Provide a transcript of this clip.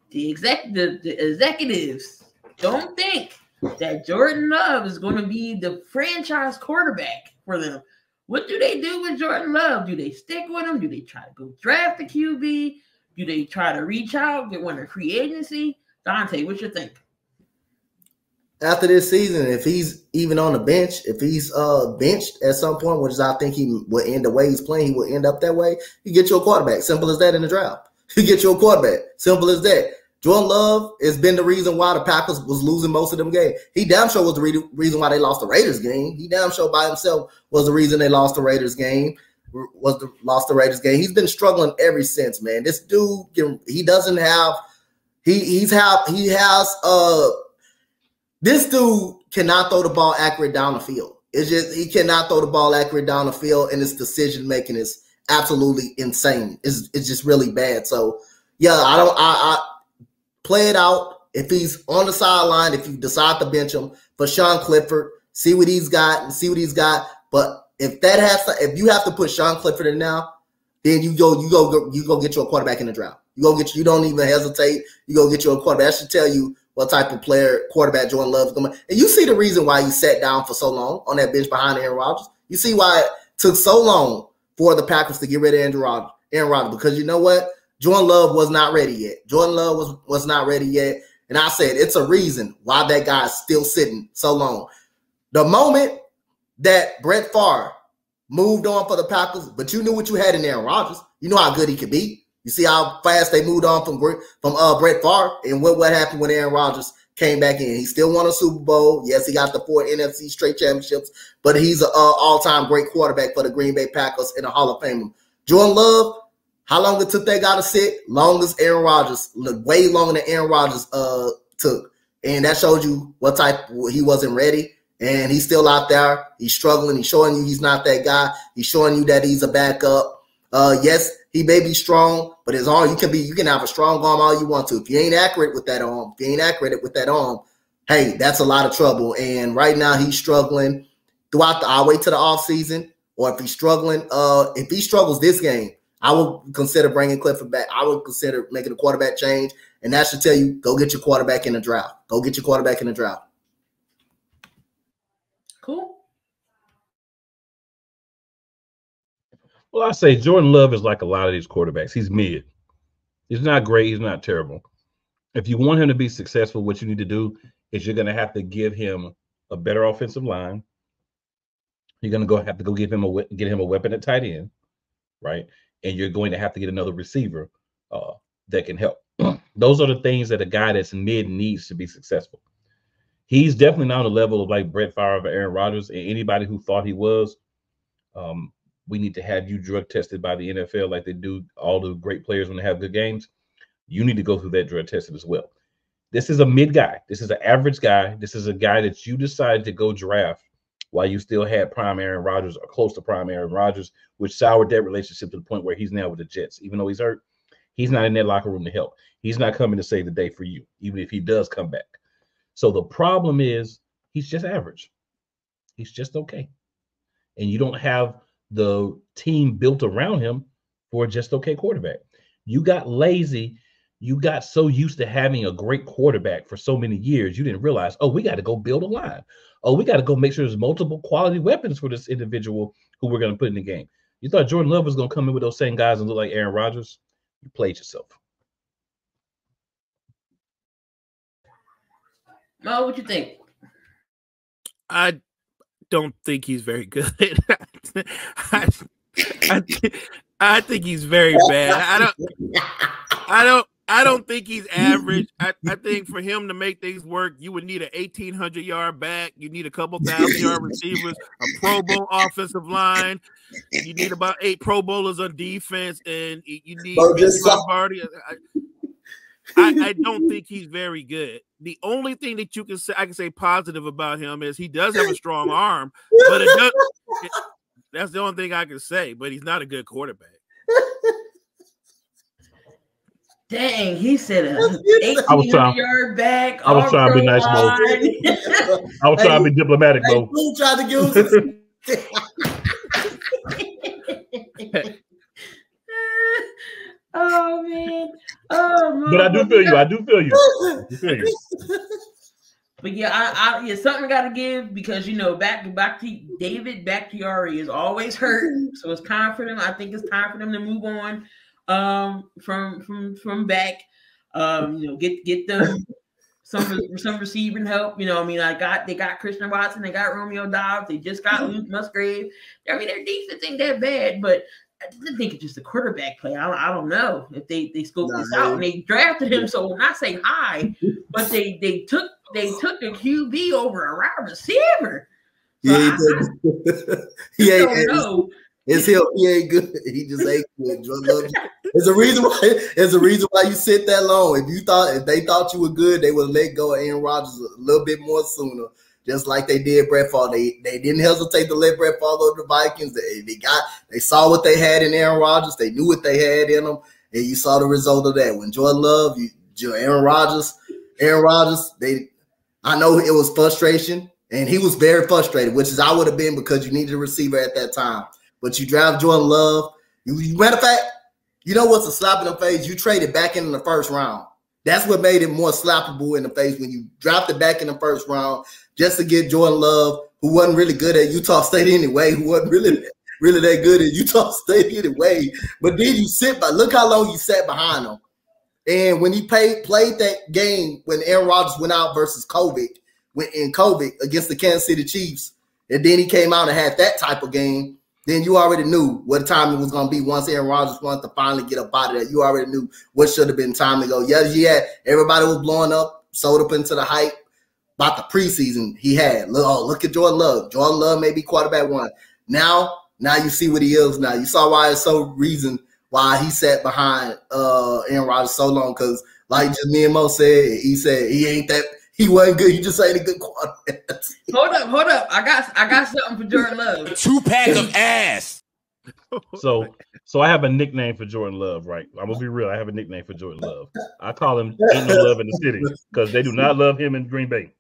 the executives don't think that Jordan Love is going to be the franchise quarterback for them. What do they do with Jordan Love? Do they stick with him? Do they try to go draft the QB? Do they try to reach out, get one of free agency? Donte, what you think? After this season, if he's even on the bench, if he's benched at some point, which I think he will end the way he's playing, he will end up that way, you get you a quarterback. Simple as that in the draft. You get you a quarterback. Simple as that. Jordan Love has been the reason why the Packers was losing most of them games. He damn sure was the reason why they lost the Raiders game. He damn sure by himself was the reason they lost the Raiders game. He's been struggling ever since, man. This dude, this dude cannot throw the ball accurate down the field. It's just he cannot throw the ball accurate down the field, and his decision making is absolutely insane. It's just really bad. So yeah, I play it out. If he's on the sideline, if you decide to bench him for Sean Clifford, see what he's got and see what he's got. But if you have to put Sean Clifford in now, then you go get you a quarterback in the draft. You don't even hesitate. You go get you a quarterback. That should tell you what type of quarterback Jordan Love is going to be. And you see the reason why he sat down for so long on that bench behind Aaron Rodgers. You see why it took so long for the Packers to get rid of Aaron Rodgers, because you know what? Jordan Love was not ready yet. Jordan Love was not ready yet. And I said it's a reason why that guy is still sitting so long. The moment that Brett Favre moved on for the Packers, but you knew what you had in Aaron Rodgers. You know how good he could be. You see how fast they moved on from Brett Favre, and what happened when Aaron Rodgers came back in. He still won a Super Bowl. Yes, he got the 4 NFC straight championships, but he's an all-time great quarterback for the Green Bay Packers and a Hall of Famer. Jordan Love, how long it took that guy to sit? Long as Aaron Rodgers, way longer than Aaron Rodgers took. And that showed you what type he wasn't ready. And he's still out there. He's struggling. He's showing you he's not that guy. He's showing you that he's a backup. Yes, he may be strong, but his arm, you can have a strong arm all you want to. If you ain't accurate with that arm, hey, that's a lot of trouble. And right now he's struggling throughout I'll wait to the offseason, or if he's struggling, if he struggles this game, I would consider bringing Clifford back. I would consider making a quarterback change, and that should tell you, go get your quarterback in the draft. Go get your quarterback in the draft. Cool. Well, I say Jordan Love is like a lot of these quarterbacks. He's mid. He's not great. He's not terrible. If you want him to be successful, what you need to do is you're going to have to give him a better offensive line. You're going to have to get him a weapon at tight end, right? And you're going to have to get another receiver that can help. Those are the things that a guy that's mid needs to be successful. He's definitely not on the level of like Brett Favre or Aaron Rodgers, and anybody who thought he was. We need to have you drug tested by the NFL like they do all the great players when they have good games. You need to go through that drug testing as well. This is a mid guy. This is an average guy. This is a guy that you decided to go draft while you still had prime Aaron Rodgers or close to prime Aaron Rodgers, which soured that relationship to the point where he's now with the Jets. Even though he's hurt, he's not in that locker room to help. He's not coming to save the day for you, even if he does come back. So the problem is he's just average. He's just okay. And you don't have the team built around him for a just okay quarterback. You got lazy. You got so used to having a great quarterback for so many years, you didn't realize, oh, we got to go build a line. Oh, we got to go make sure there's multiple quality weapons for this individual who we're going to put in the game. You thought Jordan Love was going to come in with those same guys and look like Aaron Rodgers? You played yourself. Mo, what you think? I don't think he's very good. I think he's very bad. I don't think he's average. I think for him to make things work, you would need an 1,800-yard back. You need a couple 1,000-yard receivers, a Pro Bowl offensive line. You need about 8 Pro Bowlers on defense, and you need Lombardi. I don't think he's very good. The only thing that I can say positive about him is he does have a strong arm, but that's the only thing I can say. But he's not a good quarterback. Dang, he said a 1,800-yard back. I was trying to be nice, Mo. I was trying to be diplomatic, Mo. Who tried to give Oh man. Oh, But I do feel you. I do feel you. I do feel you. But yeah, yeah, something got to give because back to David Bakhtiari is always hurt, so it's time for them. I think it's time for them to move on from back. Get them some receiving help. They got Christian Watson, they got Romeo Dobbs, they just got Luke Musgrave. I mean, their defense ain't that bad, but I think it's just a quarterback play. I don't know if they scoped this out and they drafted him. So not say high, but they took the QB over a wide receiver. So he ain't. It's him. He ain't good. He just ain't good. There's a reason why you sit that long. If they thought you were good, they would let go of Aaron Rodgers a little bit more sooner. Just like they did Brett Favre. They didn't hesitate to let Brett Favre go to the Vikings. They saw what they had in Aaron Rodgers. They knew what they had in them, and you saw the result of that. When Jordan Love, Aaron Rodgers, I know it was frustration, and he was very frustrated, which is I would have been because you needed a receiver at that time. But you draft Jordan Love. Matter of fact, you know what's a slap in the face? You traded back in the first round. That's what made it more slappable in the face when you drafted back in the first round just to get Jordan Love, who wasn't really good at Utah State anyway, who wasn't really that good at Utah State anyway. But then you look how long you sat behind him. And when he played that game when Aaron Rodgers went out versus COVID against the Kansas City Chiefs, and then he came out and had that type of game, then you already knew what time it was going to be once Aaron Rodgers wanted to finally get up out of that. You already knew what should have been time to go. Yeah, everybody was blowing up, sold up into the hype about the preseason he had. Look at Jordan Love. Jordan Love may be quarterback one. Now you see what he is now. You saw why it's so reason why he sat behind Aaron Rodgers so long because, like just me and Mo said, he said he wasn't good. He just ain't a good quarterback. Hold up. I got something for Jordan Love. 2-pack of ass. So I have a nickname for Jordan Love, right? I'm gonna be real. I have a nickname for Jordan Love. I call him "Ain't No Love in the City" because they do not love him in Green Bay.